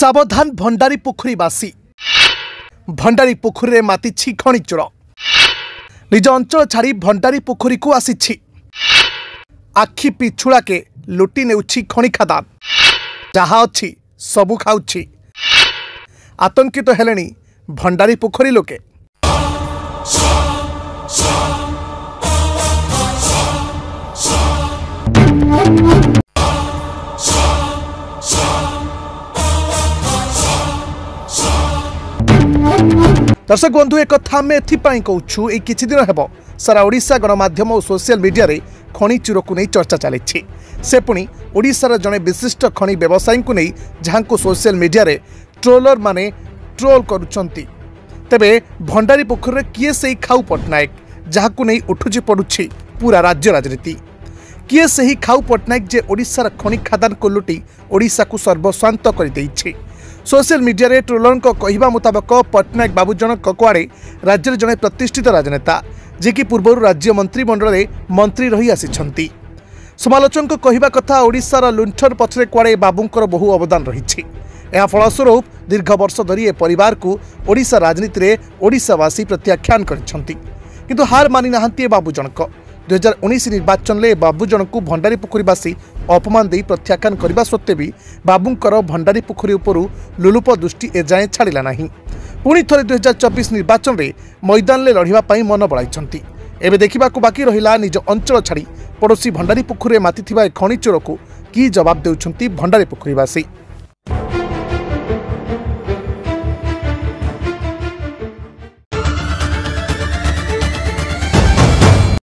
सावधान भंडारी पोखरीवासी भंडारी पोखरी में मातिछि खनि चोर निज अंचल छाड़ी भंडारी पोखरी को आसी आखि पिछुड़ा के लुटि नेउछि खनि खादान जहा अच्छी सबु खाउछि। आतंकित हेलेनी भंडारी पोखरी लोके। दर्शक बंधु एक कथा आम एथिपाई कहूँ ये किछि दिन हेब सारा ओडिशा गणमाध्यम और सोशल मीडिया रे खनि चोर को नहीं चर्चा चली से पुणी ओडिशार जड़े विशिष्ट खनि व्यवसायी को नहीं जहां को सोशल मीडिया रे ट्रोलर माने ट्रोल करुछंती। तेबे भंडारी पोखरी रे किए से खाऊ पट्टनायक जहां नहीं उठुची पड़ुछि पूरा राज्य राजनीति। किए से खाऊ पट्टनायक जे ओडिशार खनि खादान को लुटी ओडिशा को सर्वस्वांत कर देइछि। सोशल मीडिया रे ट्रोलर को कहवा मुताबक पट्टनायक बाबू जनक ककुआड़े राज्य जड़े प्रतिष्ठित राजनेता जे कि पूर्व राज्य मंत्रिमंडल में मंत्री रही आसी। समालोचक कहवा कथा ओडिशार लुंठन पछरे कुआड़े बाबूंकर बहु अवदान रही। यह फलस्वरूप दीर्घ वर्ष धरी परिवार को ओडिशा राजनीति रे ओडिशावासी प्रत्याख्यान करछंती। किंतु हार मानि नाहंती बाबू जनक। 2019 निर्वाचन में बाबू जनक को भंडारी पोखरीवासी अपमान दे प्रत्याख्यान करने सत्वे भी बाबूंकर भंडारी पोखरी उपरू लुलुप दृष्टि एजाएं छाड़ा नहीं। पुणी थरे 2024 निर्वाचन में मैदान में लड़ाई मन बढ़ाई। एवं देखा बाकी रहा निज अंचल छाड़ी पड़ोशी भंडारी पोखरी में मातिथिबा खनि चोर को कि जवाब देउछंती भंडारी पोखरीवासी।